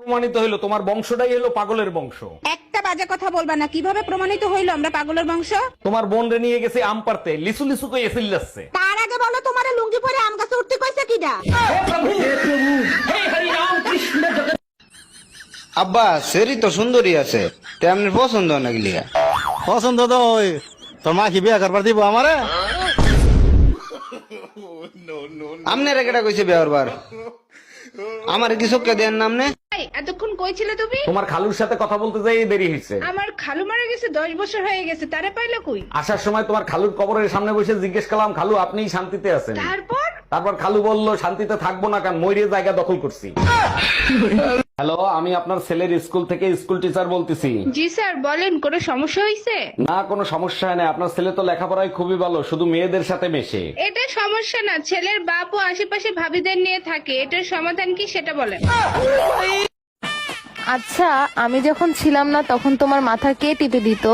প্রমাণিত হইলো তোমার বংশটাই হলো পাগলের বংশ। একটা বাজে কথা বলবা না। কিভাবে প্রমাণিত হইলো আমরা পাগলের বংশ? তোমার বোন রে নিয়ে গেছে আম পারতে, লিসু লিসু কই এসিল যাচ্ছে। তার আগে বলো তোমার লুঙ্গি পরে আম গাছে উঠতে কইছে কিডা? আব্বা সেরি তো সুন্দরী আছে, তেমনি পছন্দ নাকি লিয়া? পছন্দ তো ওই তোর মা কি বিয়া করবার দিব আমারে? আমনে রেখেটা কইছে বিয়ার বার, আমার কি চোখকে দেন নামনে? এতক্ষণ কই ছিলে তুমি? তোমার খালুর সাথে কথা বলতে যাই দেরি হয়েছে। আমার খালু মারা গেছে 10 বছর হয়ে গেছে, তারে পাইলে কই? আসার সময় তোমার খালুর কবরের সামনে বসে জিজ্ঞেস করলাম, খালু আপনি শান্তিতে আছেন? তারপর খালু বলল, শান্তিতে থাকবো না কারণ ময়ূরের জায়গা দখল করছি। হ্যালো, আমি আপনার ছেলের স্কুল থেকে স্কুল টিচার বলতেছি। জি স্যার বলেন, কোনো সমস্যা হয়েছে? না, কোনো সমস্যা নেই, আপনার ছেলে তো লেখাপড়ায় খুবই ভালো, শুধু মেয়েদের সাথে মেশে। এটা সমস্যা না, ছেলের বাপও আশেপাশে ভাবিদের নিয়ে থাকে। এটার সমাধান কি সেটা বলেন। আচ্ছা, আমি যখন ছিলাম না তখন তোমার মাথা কে টিপে দিত?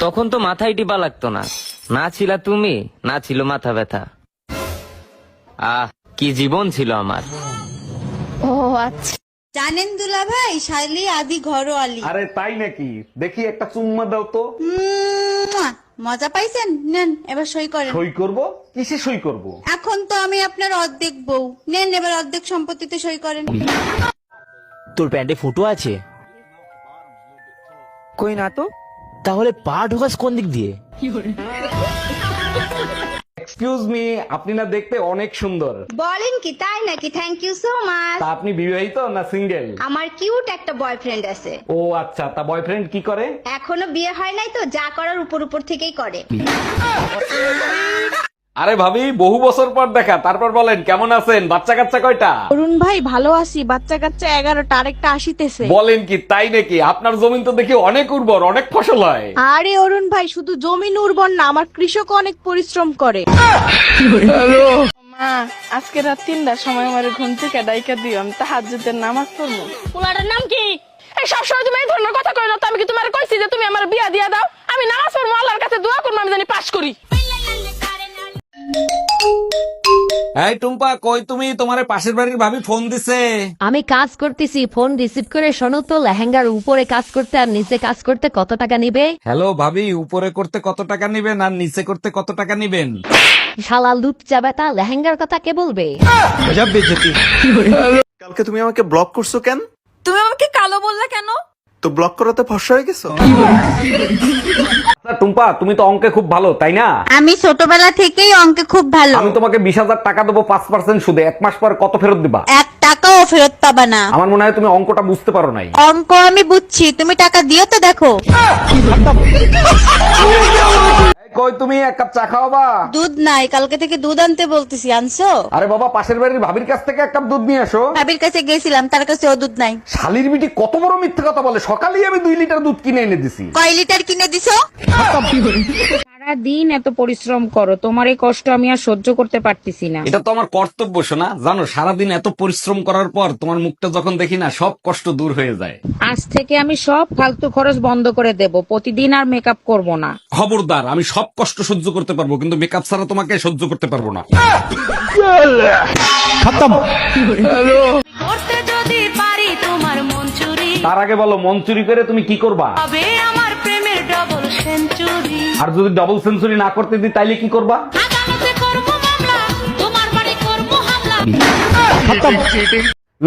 তখন তো মাথায় টিপা লাগতো না, না ছিলা তুমি, না ছিল মাথা ব্যথা। কি জীবন ছিল আমার। ও আচ্ছা। জানেন দুলা ভাই, শাইলি আদি ঘরোয়ালি। আরে তাই নাকি? দেখি একটা চুম্মা দাও তো। মজা পাইছেন? নেন এবার সই করেন। সই করব? কিসে সই করব? এখন তো আমি আপনার অর্ধেক বউ, নেন এবার অর্ধেক সম্পত্তিতে সই করেন। তোর প্যান্টে ফুটো আছে? কই না তো। তাহলে পা ঢোকাস কোন দিক দিয়ে? এক্সকিউজ মি, আপনি না দেখতে অনেক সুন্দর। বলেন কি, তাই নাকি? Thank you so much. তা আপনি বিবাহিত না সিঙ্গেল? আমার কিউট একটা বয়ফ্রেন্ড আছে। ও আচ্ছা, তা বয়ফ্রেন্ড কি করে? এখনো বিয়ে হয় নাই তো, যা করার উপর উপর থেকেই করে। আরে ভাবি, বহু বছর পর দেখা, তারপর বলেন কেমন আছেন? বাচ্চা কাচ্চা কয়টা? অরুণ ভাই ভালো আছি, বাচ্চা কাচ্চা 11টা, আরেকটা আসিতেছে। বলেন কি, তাই নাকি? আপনার জমিন তো দেখি অনেক উর্বর, অনেক ফসল হয়। আরে অরুণ ভাই, শুধু জমিন উর্বর না, আমার কৃষক অনেক পরিশ্রম করে। মা, আজকে রাত 3টার সময় আমার ঘুম থেকে ডাইকা দিও, আমি তাহাজ্জুদের নামাজ পড়বো। পোলাটার নাম কি? এই সবসময় তুমি এই ধরনের কথা কই না তো? আমি কি তোমার কইছি যে তুমি আমার বিয়া দিয়া দাও? আমি নামাজ পড়বো, আল্লাহর কাছে দোয়া করবো, আমি জানি পাস করি। এই টুম্পা, কই তুমি? তোমারে পাশের বাড়ির ভাবি ফোন দিছে। আমি কাজ করতেছি, ফোন রিসিভ করে শোনো তো, লেহেঙ্গার উপরে কাজ করতে আর নিচে কাজ করতে কত টাকা নিবে? হ্যালো ভাবি, উপরে করতে কত টাকা নিবেন আর নিচে করতে কত টাকা নিবেন? শালা লুচ্চা বেটা, লেহেঙ্গার কথা কে বলবে? কালকে তুমি আমাকে ব্লক করছো কেন? তুমি আমাকে কালো বললা কেন? তো ব্লক করাতে ফর্সা হয়ে গেছো? আচ্ছা টুম্পা, তুমি তো অঙ্কে খুব ভালো তাই না? আমি ছোটবেলা থেকেই অঙ্কে খুব ভালো। আমি তোমাকে 20,000 টাকা দেবো 5% সুদে, 1 মাস পর কত ফেরত দিবা? 1 টাকাও ফেরত পাবা না। আমার মনে হয় তুমি অঙ্কটা বুঝতে পারো নাই। অঙ্ক আমি বুঝছি, তুমি টাকা দিও তো দেখো। এই কই তুমি, এক কাপ চা খাওয়াবা? দুধ নাই, কালকে থেকে দুধ আনতে বলতেছি, আনছো? আরে বাবা, পাশের বাড়ির ভাবির কাছ থেকে 1 কাপ দুধ নিয়ে আসো। ভাবির কাছে গেছিলাম, তার কাছে ও দুধ নাই। শালির বিটি কত বড় মিথ্যে কথা বলে, সকালেই আমি 2 লিটার দুধ কিনে এনে দিছি। কয় লিটার কিনে দিছো? সারা দিন এত পরিশ্রম করো, তোমার এই কষ্ট আমি আর সহ্য করতে পারতেছি না। এটা তো আমার কর্তব্য শোনা, জানো সারাদিন এত পরিশ্রম করার পর তোমার মুখটা যখন দেখি না, সব কষ্ট দূর হয়ে যায়। আজ থেকে আমি সব ফালতু খরচ বন্ধ করে দেব, প্রতিদিন আর মেকআপ করব না। খবরদার, আমি সব কষ্ট সহ্য করতে পারবো কিন্তু মেকআপ ছাড়া তোমাকে সহ্য করতে পারবো না। করতে যদি পারি তোমার মন চুরি, তার আগে বলো, মন চুরি করে তুমি কি করবা? হবে আমার প্রেমের ডবল সেঞ্চুরি। আর যদি ডাবল সেঞ্চুরি না করতে দিই তাইলে কি করবা? আদালতে করবো মামলা, তোমার বাড়ি করবো হামলা।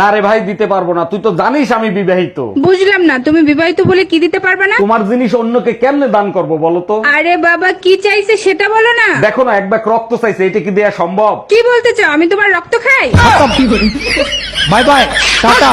না রে ভাই, দিতে পারবো না, তুই তো জানিস আমি বিবাহিত। বুঝলাম না, তুমি বিবাহিত বলে কি দিতে পারবে না? তোমার জিনিস অন্যকে কেমনে দান করবো বলো তো? আরে বাবা, কি চাইছে সেটা বলো না। দেখো না, 1 ব্যাগ রক্ত চাইছে, এটা কি দেয়া সম্ভব? কি বলতে চাও? আমি তোমার রক্ত খাই? Bye bye, tata.